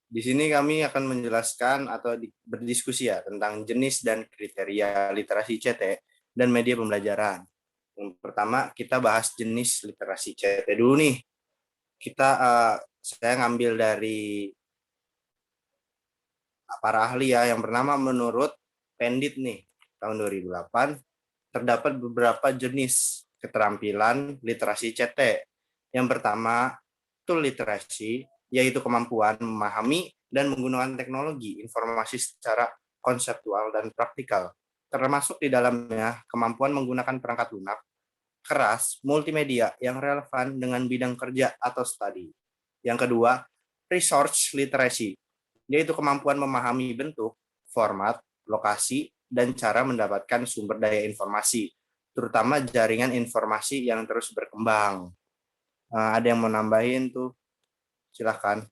Di sini kami akan menjelaskan atau berdiskusi ya tentang jenis dan kriteria literasi CT dan media pembelajaran. Yang pertama kita bahas jenis literasi CT dulu nih. Saya ngambil dari para ahli ya. Yang pertama menurut Pendit nih tahun 2008 terdapat beberapa jenis keterampilan literasi CT. Yang pertama itu literasi, yaitu kemampuan memahami dan menggunakan teknologi informasi secara konseptual dan praktikal. Termasuk di dalamnya kemampuan menggunakan perangkat lunak, keras, multimedia yang relevan dengan bidang kerja atau studi. Yang kedua, resource literacy, yaitu kemampuan memahami bentuk, format, lokasi, dan cara mendapatkan sumber daya informasi, terutama jaringan informasi yang terus berkembang. Ada yang mau nambahin tuh? Silahkan.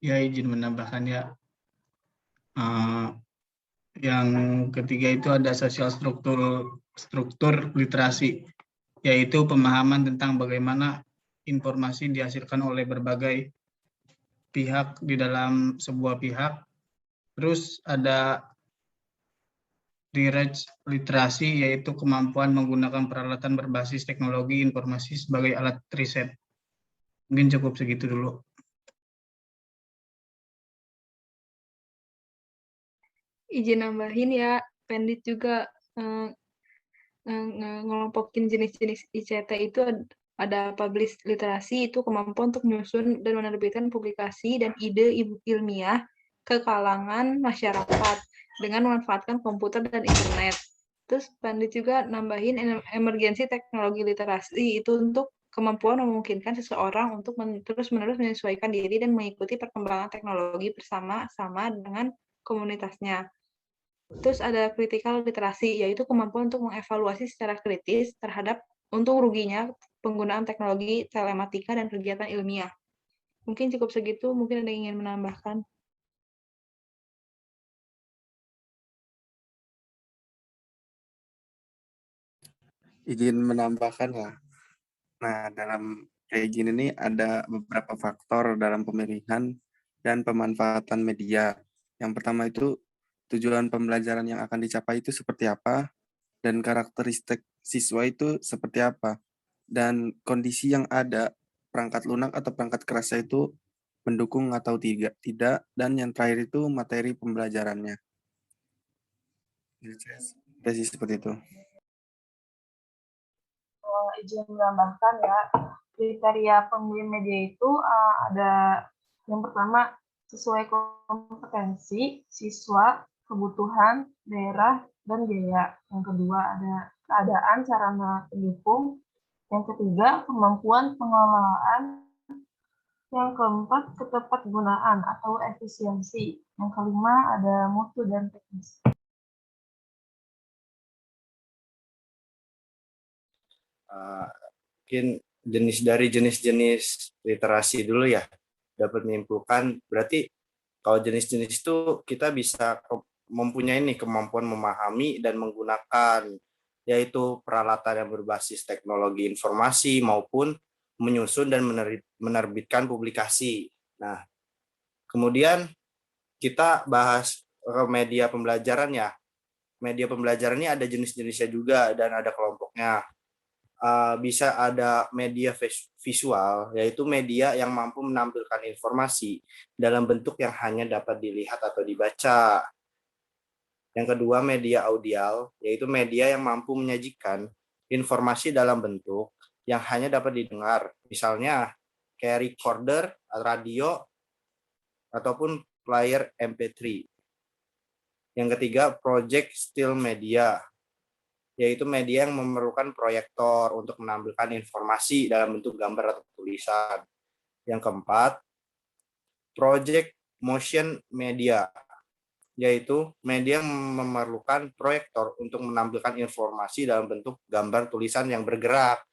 Ya, izin menambahkan ya. Yang ketiga itu ada sosial struktur literasi, yaitu pemahaman tentang bagaimana informasi dihasilkan oleh berbagai pihak di dalam sebuah pihak. Terus ada direct literasi, yaitu kemampuan menggunakan peralatan berbasis teknologi informasi sebagai alat riset. Mungkin cukup segitu dulu. Izin nambahin ya, Pendit juga ngelompokin jenis-jenis ICT itu ada publish literasi, itu kemampuan untuk menyusun dan menerbitkan publikasi dan ide ilmiah ke kalangan masyarakat dengan memanfaatkan komputer dan internet. Terus Pandit juga nambahin emergensi teknologi literasi itu untuk kemampuan memungkinkan seseorang untuk terus-menerus menyesuaikan diri dan mengikuti perkembangan teknologi bersama-sama dengan komunitasnya. Terus ada critical literasi, yaitu kemampuan untuk mengevaluasi secara kritis terhadap untung ruginya penggunaan teknologi telematika dan kegiatan ilmiah. Mungkin cukup segitu, mungkin ada yang ingin menambahkan. Izin menambahkan ya. Nah, dalam kayak gini nih ada beberapa faktor dalam pemilihan dan pemanfaatan media. Yang pertama itu tujuan pembelajaran yang akan dicapai itu seperti apa, dan karakteristik siswa itu seperti apa, dan kondisi yang ada, perangkat lunak atau perangkat kerasnya itu mendukung atau tidak, dan yang terakhir itu materi pembelajarannya. Jadi seperti itu. Izin menambahkan ya, kriteria pemilih media itu ada yang pertama sesuai kompetensi siswa, kebutuhan daerah, dan biaya. Yang kedua ada keadaan sarana pendukung. Yang ketiga kemampuan pengelolaan. Yang keempat ketepatgunaan atau efisiensi. Yang kelima ada mutu dan teknis. Mungkin jenis-jenis literasi dulu ya, dapat menyimpulkan berarti kalau jenis-jenis itu kita bisa mempunyai nih kemampuan memahami dan menggunakan, yaitu peralatan yang berbasis teknologi informasi maupun menyusun dan menerbitkan publikasi. Nah, kemudian kita bahas media pembelajaran ya. Media pembelajaran ini ada jenis-jenisnya juga dan ada kelompoknya. Bisa ada media visual, yaitu media yang mampu menampilkan informasi dalam bentuk yang hanya dapat dilihat atau dibaca. Yang kedua, media audial, yaitu media yang mampu menyajikan informasi dalam bentuk yang hanya dapat didengar. Misalnya, kayak recorder, radio, ataupun player MP3. Yang ketiga, project still media, yaitu media yang memerlukan proyektor untuk menampilkan informasi dalam bentuk gambar atau tulisan. Yang keempat, project motion media, yaitu media yang memerlukan proyektor untuk menampilkan informasi dalam bentuk gambar tulisan yang bergerak.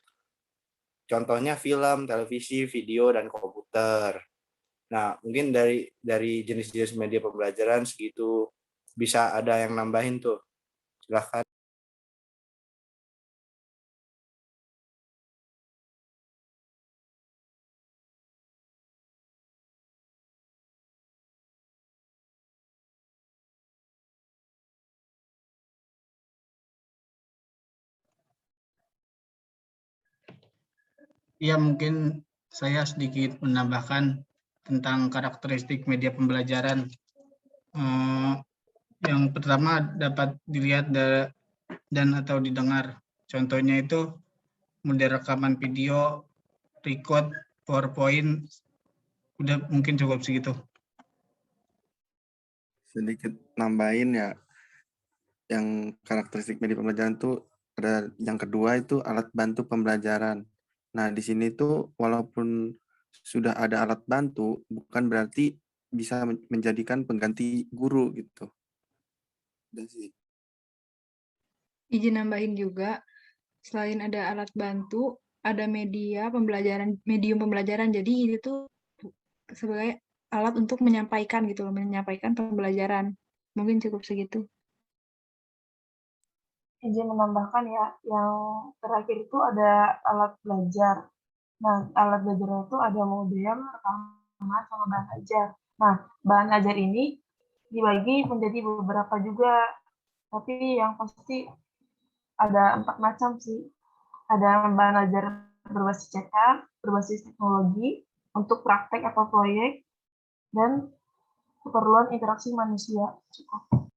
Contohnya film, televisi, video, dan komputer. Nah, mungkin dari jenis-jenis media pembelajaran segitu. Bisa ada yang nambahin tuh. Silahkan. Ya, mungkin saya sedikit menambahkan tentang karakteristik media pembelajaran. Yang pertama dapat dilihat dan atau didengar. Contohnya itu model rekaman video, record, PowerPoint, udah mungkin cukup segitu. Sedikit nambahin ya, yang karakteristik media pembelajaran tuh ada yang kedua itu alat bantu pembelajaran. Nah, di sini tuh walaupun sudah ada alat bantu, bukan berarti bisa menjadikan pengganti guru gitu. Udah sih. Izin nambahin juga, selain ada alat bantu, ada medium pembelajaran. Jadi itu tuh sebagai alat untuk menyampaikan gitu loh, menyampaikan pembelajaran. Mungkin cukup segitu. Izin menambahkan ya, yang terakhir itu ada alat belajar. Nah, alat belajar itu ada modem, rekaman, sama bahan ajar. Nah, bahan ajar ini dibagi menjadi beberapa juga, tapi yang pasti ada 4 macam sih. Ada bahan ajar berbasis cetak, berbasis teknologi, untuk praktek atau proyek, dan keperluan interaksi manusia. Cukup.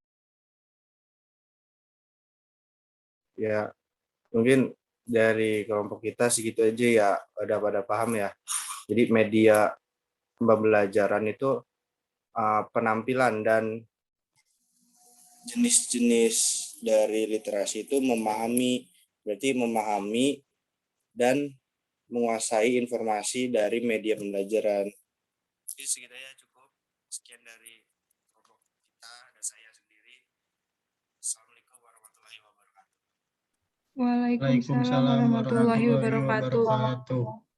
Ya, mungkin dari kelompok kita segitu aja ya, pada paham ya. Jadi media pembelajaran itu penampilan dan jenis-jenis dari literasi itu berarti memahami dan menguasai informasi dari media pembelajaran. Jadi segitu aja cukup. Sekian dari kelompok kita dan saya sendiri. Assalamualaikum warahmatullahi wabarakatuh. Waalaikumsalam warahmatullahi wabarakatuh. wabarakatuh.